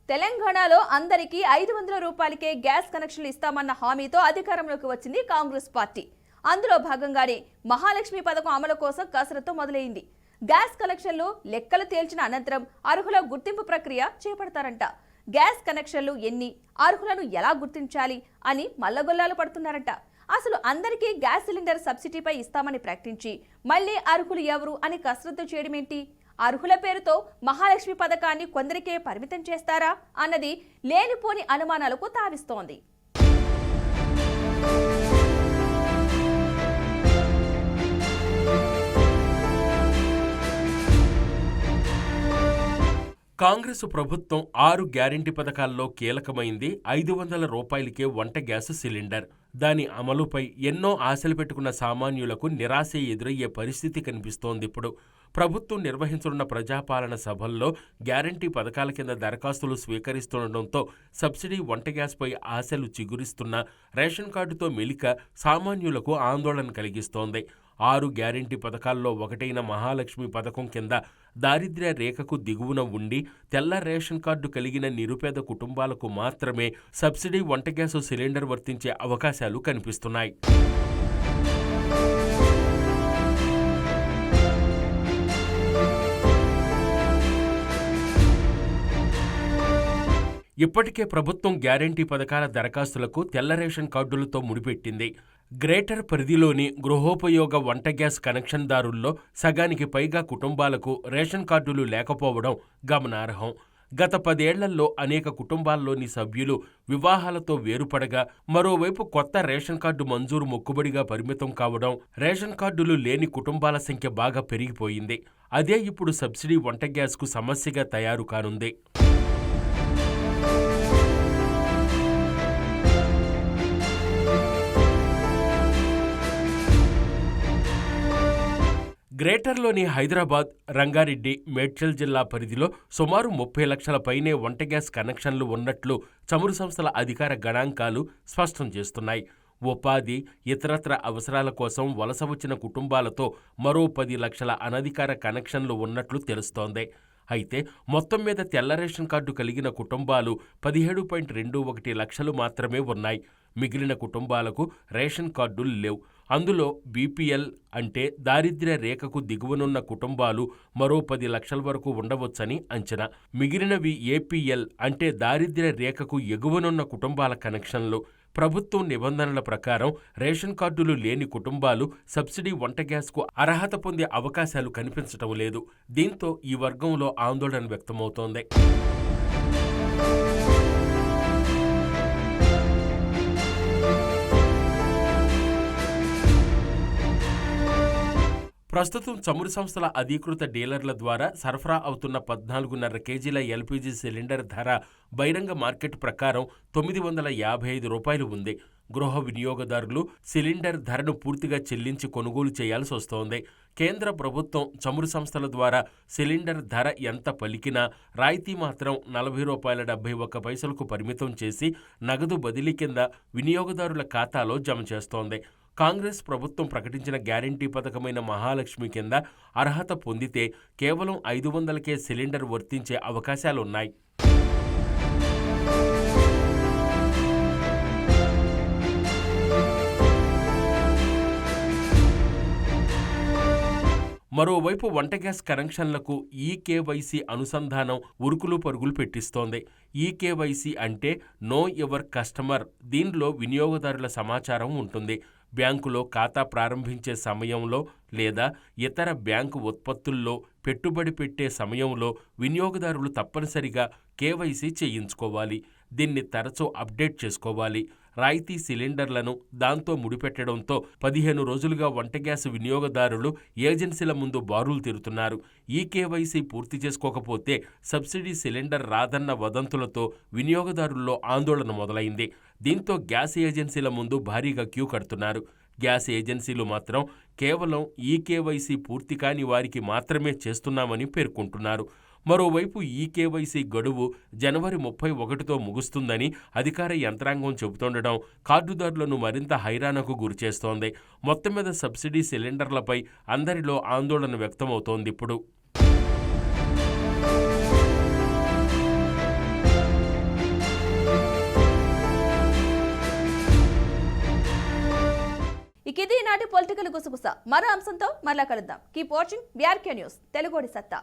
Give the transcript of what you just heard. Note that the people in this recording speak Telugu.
తెలంగాణలో అందరికీ 500 రూపాయలకే గ్యాస్ కనెక్షన్లు ఇస్తామన్న హామీతో అధికారంలోకి వచ్చింది కాంగ్రెస్ పార్టీ. అందులో భాగంగానే మహాలక్ష్మి పథకం అమలు కోసం కసరత్తు మొదలైంది. గ్యాస్ కనెక్షన్లు లెక్కలు తేల్చిన అనంతరం అర్హుల గుర్తింపు ప్రక్రియ చేపడతారంట. గ్యాస్ కనెక్షన్లు ఎన్ని, అర్హులను ఎలా గుర్తించాలి అని మల్లగొల్లాలు పడుతున్నారంట. అసలు అందరికీ గ్యాస్ సిలిండర్ సబ్సిడీపై ఇస్తామని ప్రకటించి మళ్లీ అర్హులు ఎవరు అని కసరత్తు చేయడమేంటి? అర్హుల పేరుతో మహాలక్ష్మి పథకాన్ని కొందరికే పరిమితం చేస్తారా అన్నది లేనిపోని అనుమానాలకు తావిస్తోంది. కాంగ్రెస్ ప్రభుత్వం 6 గ్యారెంటీ పథకాల్లో కీలకమైంది 500 రూపాయలకే వంట గ్యాస్ సిలిండర్. దాని అమలుపై ఎన్నో ఆశలు పెట్టుకున్న సామాన్యులకు నిరాశ ఎదురయ్యే పరిస్థితి కనిపిస్తోందిప్పుడు. ప్రభుత్వం నిర్వహించనున్న ప్రజాపాలన సభల్లో గ్యారంటీ పథకాల కింద దరఖాస్తులు స్వీకరిస్తుండటంతో సబ్సిడీ వంట గ్యాస్పై ఆశలు చిగురిస్తున్న రేషన్ కార్డుతో మెలిక సామాన్యులకు ఆందోళన కలిగిస్తోంది. 6 గ్యారెంటీ పథకాల్లో ఒకటైన మహాలక్ష్మి పథకం కింద దారిద్ర్య రేఖకు దిగువన ఉండి తెల్ల రేషన్ కార్డు కలిగిన నిరుపేద కుటుంబాలకు మాత్రమే సబ్సిడీ వంట గ్యాసు సిలిండర్ వర్తించే అవకాశాలు కనిపిస్తున్నాయి. ఇప్పటికే ప్రభుత్వం గ్యారంటీ పథకాల దరఖాస్తులకు తెల్ల రేషన్ కార్డులతో ముడిపెట్టింది. గ్రేటర్ పరిధిలోని గృహోపయోగ వంట గ్యాస్ కనెక్షన్దారుల్లో సగానికి పైగా కుటుంబాలకు రేషన్ కార్డులు లేకపోవడం గమనార్హం. గత 10 ఏళ్లలో అనేక కుటుంబాల్లోని సభ్యులు వివాహాలతో వేరుపడగా, మరోవైపు కొత్త రేషన్ కార్డు మంజూరు మొక్కుబడిగా పరిమితం కావడం, రేషన్ కార్డులు లేని కుటుంబాల సంఖ్య బాగా పెరిగిపోయింది. అదే ఇప్పుడు సబ్సిడీ వంట గ్యాస్కు సమస్యగా తయారు కానుంది. గ్రేటర్లోని హైదరాబాద్, రంగారెడ్డి, మేడ్చల్ జిల్లా పరిధిలో సుమారు 30 లక్షల పైనే వంట గ్యాస్ కనెక్షన్లు ఉన్నట్లు చమురు సంస్థల అధికార గణాంకాలు స్పష్టం చేస్తున్నాయి. ఉపాధి, ఇతరత్ర అవసరాల కోసం వలస వచ్చిన కుటుంబాలతో మరో 10 లక్షల అనధికార కనెక్షన్లు ఉన్నట్లు తెలుస్తోంది. అయితే మొత్తం మీద తెల్ల రేషన్ కార్డు కలిగిన కుటుంబాలు 17.21 లక్షలు మాత్రమే ఉన్నాయి. మిగిలిన కుటుంబాలకు రేషన్ కార్డులు లేవు. అందులో బీపీఎల్ అంటే దారిద్ర్య రేఖకు దిగువనున్న కుటుంబాలు మరో 10 లక్షల వరకు ఉండవచ్చని అంచనా. మిగిలినవి ఏపీఎల్ అంటే దారిద్ర్య రేఖకు ఎగువనున్న కుటుంబాల కనెక్షన్లు. ప్రభుత్వం నిబంధనల ప్రకారం రేషన్ కార్డులు లేని కుటుంబాలు సబ్సిడీ వంట గ్యాస్కు అర్హత పొందే అవకాశాలు కనిపించటం లేదు. దీంతో ఈ వర్గంలో ఆందోళన వ్యక్తమవుతోంది. ప్రస్తుతం చమురు సంస్థల అధీకృత డీలర్ల ద్వారా సరఫరా అవుతున్న 14.5 కేజీల ఎల్పీజీ సిలిండర్ ధర బహిరంగ మార్కెట్ ప్రకారం 955 రూపాయలు ఉంది. గృహ వినియోగదారులు సిలిండర్ ధరను పూర్తిగా చెల్లించి కొనుగోలు చేయాల్సి వస్తోంది. కేంద్ర ప్రభుత్వం చమురు సంస్థల ద్వారా సిలిండర్ ధర ఎంత పలికినా రాయితీ మాత్రం ₹40.71 పరిమితం చేసి నగదు బదిలీ కింద వినియోగదారుల ఖాతాలో జమ చేస్తోంది. కాంగ్రెస్ ప్రభుత్వం ప్రకటించిన గ్యారంటీ పథకమైన మహాలక్ష్మి కింద అర్హత పొందితే కేవలం 500కే సిలిండర్ వర్తించే అవకాశాలున్నాయి. మరోవైపు వంట గ్యాస్ కనెక్షన్లకు ఈకేవైసీ అనుసంధానం ఉరుకులు పరుగులు పెట్టిస్తోంది. ఈకేవైసీ అంటే నో యువర్ కస్టమర్. దీనిలో వినియోగదారుల సమాచారం ఉంటుంది. బ్యాంకులో ఖాతా ప్రారంభించే సమయంలో లేదా ఇతర బ్యాంకు ఉత్పత్తుల్లో పెట్టుబడి పెట్టే సమయంలో వినియోగదారులు తప్పనిసరిగా కేవైసీ చేయించుకోవాలి. దీన్ని తరచూ అప్డేట్ చేసుకోవాలి. రాయితీ సిలిండర్లను దాంతో ముడిపెట్టడంతో 15 రోజులుగా వంట గ్యాస్ వినియోగదారులు ఏజెన్సీల ముందు బారులు తీరుతున్నారు. ఈ కేవైసీ పూర్తి చేసుకోకపోతే సబ్సిడీ సిలిండర్ రాదన్న వదంతులతో వినియోగదారుల్లో ఆందోళన మొదలైంది. దీంతో గ్యాస్ ఏజెన్సీల ముందు భారీగా క్యూ కడుతున్నారు. గ్యాస్ ఏజెన్సీలు మాత్రం కేవలం ఈ కేవైసీ పూర్తి కాని వారికి మాత్రమే చేస్తున్నామని పేర్కొంటున్నారు. మరోవైపు ఈ కేవైసీ గడువు జనవరి 31తో ముగుస్తుందని అధికార యంత్రాంగం చెబుతుండడం కార్డుదారులను మరింత హైరాణకు గురిచేస్తోంది. మొత్తం మీద సబ్సిడీ సిలిండర్లపై అందరిలో ఆందోళన వ్యక్తమవుతోందిప్పుడు. ఇది నాటి పొలిటికల్ గుసగుస. మరో అంశంతో మరలా కలుద్దాం. కీప్ వాచింగ్ బీఆర్కే న్యూస్ తెలుగుడి సత్తా.